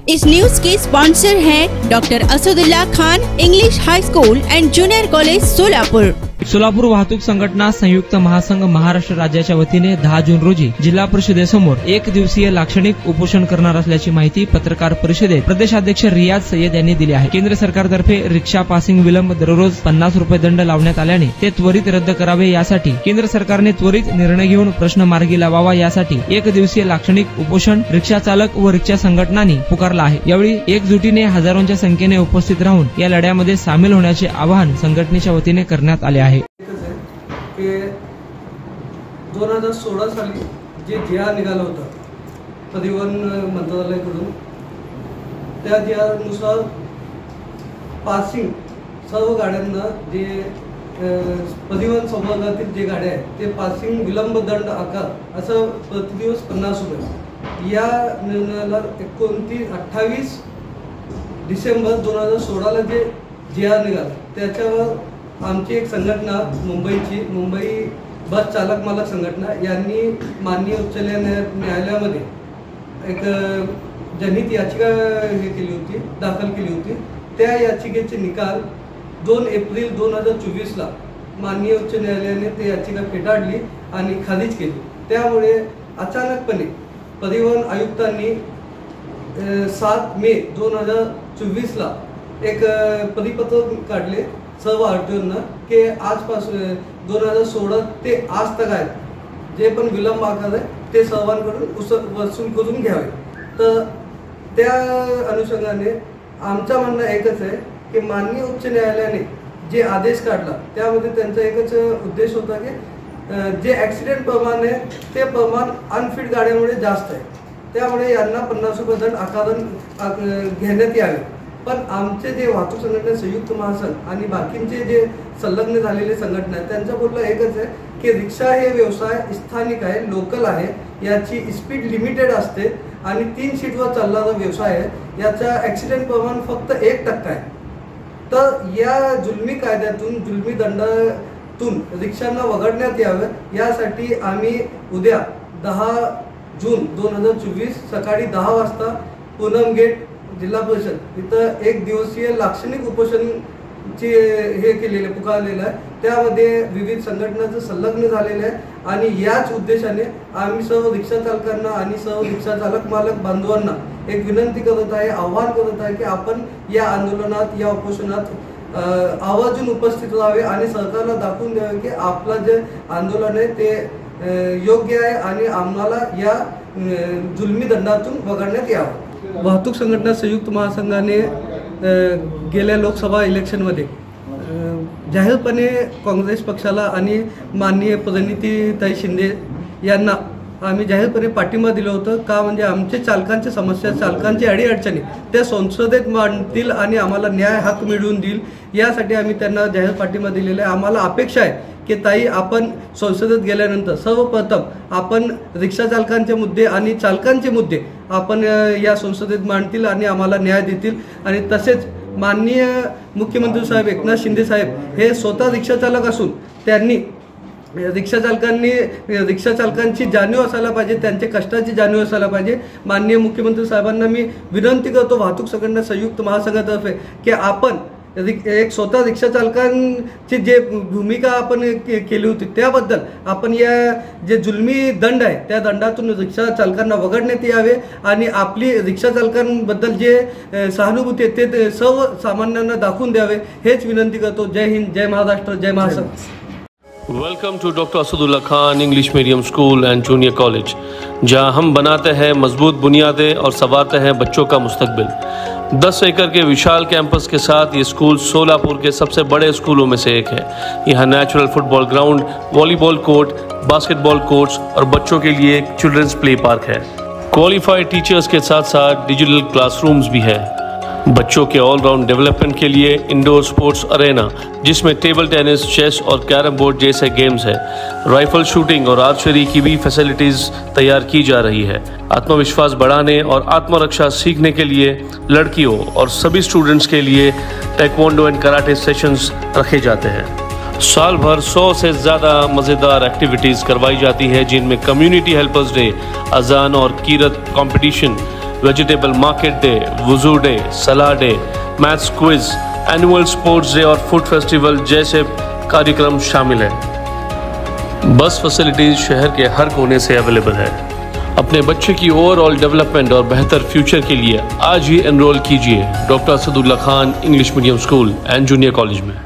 इस news के sponsor हैं doctor Asadullah Khan English high school and junior college Solapur. Solapur वाहतूक संघटना संयुक्त महासंघ महाराष्ट्र राज्याच्या वतीने 10 जून रोजी जिल्हा परिषदेसमोर एक दिवसीय लाक्षणिक उपोषण करणार असल्याची माहिती पत्रकार परिषदेत प्रदेशाध्यक्ष रियाज सय्यद यांनी दिली आहे। केंद्र सरकारतर्फे रिक्षा पासिंग विलंब दररोज 50 रुपये दंड लावण्यात आल्याने ते त्वरित रद्द करावे, यासाठी केंद्र सरकारने त्वरित निर्णय घेऊन प्रश्न मार्गी लावावा, यासाठी एक दिवसीय लाक्षणिक उपोषण रिक्षा चालक व रिक्षा संघटनांनी पुकारला आहे। यावेळी एकजुटीने हजारोंच्या संख्येने उपस्थित राहून या लढ्यामध्ये सामील होण्याचे आवाहन संघटनेच्या वतीने करण्यात आले आहे। 2016 साली जे जी.आर निघाला होता परिवहन मंत्रालयाकडून, त्या जी.आरनुसार पासिंग सर्व गाड्यांना जे परिवहन संवर्गातील जे गाड्या आहेत ते पासिंग विलंब दंड आकार असं प्रतिदिवस 50 रुपये, या निर्णयाला 28 डिसेंबर 2016ला जे जी.आर निघाला त्याच्यावर आमची एक संघटना मुंबई बस चालक मालक संघटना यांनी माननीय उच्च न्यायालयामध्ये एक जनहित याचिका दाखल केली होती। त्या याचिकेचे निकाल 2 एप्रिल 2024ला माननीय उच्च न्यायालयाने ते याचिका फेटाळली आणि खारिज केली। त्यामुळे अचानकपणे परिवहन आयुक्तांनी 7 मे 2024ला एक परिपत्रक काढले सर्व आरटीओंना की आजपासून 2016 ते आज तक आहेत जे पण विलंब आकार आहे ते सर्वांकडून वसूल करून घ्यावे। तर त्या अनुषंगाने आमचा म्हणणं एकच आहे की माननीय उच्च न्यायालयाने जे आदेश काढला त्यामध्ये त्यांचा एकच उद्देश होता की जे ॲक्सिडेंट प्रमाण आहे ते प्रमाण अनफिट गाड्यांमुळे जास्त आहे, त्यामुळे यांना 50 रुपये दंड आकारण घेण्यात यावे। पण आमचे जे वाहतूक संघटना संयुक्त महासंघ आणि बाकींचे जे संलग्न झालेले संघटना आहेत त्यांचं बोलणं एकच आहे की रिक्षा हे व्यवसाय स्थानिक आहे, लोकल आहे, याची स्पीड लिमिटेड असते आणि 3 सीटवर चालणारा व्यवसाय आहे, याचा ॲक्सिडेंट प्रमाण फक्त 1% आहे। तर या जुलमी कायद्यातून जुलमी दंडातून रिक्षांना वगळण्यात यावं, यासाठी आम्ही उद्या 10 जून 2024 सकाळी 10 वाजता पूनम गेट जिल्हा परिषद इथं एक दिवसीय लाक्षणिक उपोषणची हे केलेले पुकारलेलं आहे। त्यामध्ये विविध संघटनांचं संलग्न झालेलं आहे आणि याच उद्देशाने आम्ही सर्व रिक्षा चालकांना आणि सर्व रिक्षा चालक मालक बांधवांना एक विनंती करत आहे, आवाहन करत आहे की आपण या आंदोलनात या उपोषणात आवर्जून उपस्थित राहावे आणि सरकारला दाखवून द्यावे की आपलं जे आंदोलन आहे ते योग्य आहे आणि आम्हाला या जुलमी दंडातून वगळण्यात यावं। वाहतूक संघटना संयुक्त महासंघाने गेल्या लोकसभा इलेक्शनमध्ये जाहीरपणे काँग्रेस पक्षाला आणि माननीय प्रणितीताई शिंदे यांना आम्ही जाहीरपणे पाठिंबा दिलं होतं। का म्हणजे आमचे चालकांच्या समस्या, चालकांची अडीअडचणी त्या संसदेत मांडतील आणि आम्हाला न्याय हक्क मिळवून देईल, यासाठी आम्ही त्यांना जाहीर पाठिंबा दिलेला आहे। आम्हाला अपेक्षा आहे की ताई आपण संसदेत गेल्यानंतर सर्वप्रथम आपण रिक्षा चालकांचे मुद्दे आणि चालकांचे मुद्दे आपण या संसदेत मांडतील आणि आम्हाला न्याय देतील। आणि तसेच माननीय मुख्यमंत्री साहेब एकनाथ शिंदे साहेब हे स्वतः रिक्षा चालक असून त्यांनी रिक्षा चालकांची जाणीव असायला पाहिजे, त्यांच्या कष्टाची जाणीव असायला पाहिजे। माननीय मुख्यमंत्री साहेबांना मी विनंती करतो वाहतूक संघटना संयुक्त महासंघातर्फे की आपण एक स्वतः रिक्षा चालकांची जे भूमिका आपण केली होती त्याबद्दल आपण या जे जुलमी दंड आहे त्या दंडातून रिक्षा चालकांना वगळण्यात यावे आणि आपली रिक्षा चालकांबद्दल जे सहानुभूती आहे ते सर्व सामान्यांना दाखवून द्यावे, हेच विनंती करतो। जय हिंद, जय महाराष्ट्र, जय महासंघ। Welcome to doctor Asadullah Khan English medium school and junior college, जहां हम बनाते हैं मजबूत बुनियादें और संवारते हैं बच्चों का मुस्तकबिल। 10 एकड़ के विशाल कैंपस के साथ ये स्कूल सोलापुर के सबसे बड़े स्कूलों में से एक है। यहाँ natural football ground, volleyball court, basketball courts और बच्चों के लिए एक चिल्ड्रंस प्ले पार्क है। क्वालिफाइड टीचर्स के साथ साथ डिजिटल क्लासरूम्स भी है। बच्चों के ऑलराउंड डेवलपमेंट के लिए इंडोर स्पोर्ट्स अरेना, जिसमें टेबल टेनिस, चेस और कैरम बोर्ड जैसे गेम्स है। राइफल शूटिंग और आर्चरी की भी फैसिलिटीज तैयार की जा रही है। आत्मविश्वास बढ़ाने और आत्मरक्षा सीखने के लिए लड़कियों और सभी स्टूडेंट्स के लिए ताइक्वांडो एंड कराटे सेशंस रखे जाते हैं। साल भर 100 से ज़्यादा मज़ेदार एक्टिविटीज़ करवाई जाती है, जिनमें कम्युनिटी हेल्पर्स डे, अजान और कीरत कंपटीशन, वेजिटेबल मार्केट डे, वुजू डे, सलाह day, maths quiz, annual sports day और फूड फेस्टिवल जैसे कार्यक्रम शामिल हैं। बस फैसिलिटीज शहर के हर कोने से अवेलेबल है। अपने बच्चे की ओवरऑल डेवलपमेंट और बेहतर फ्यूचर के लिए आज ही एनरोल कीजिए doctor Asadullah Khan English medium school and junior college में।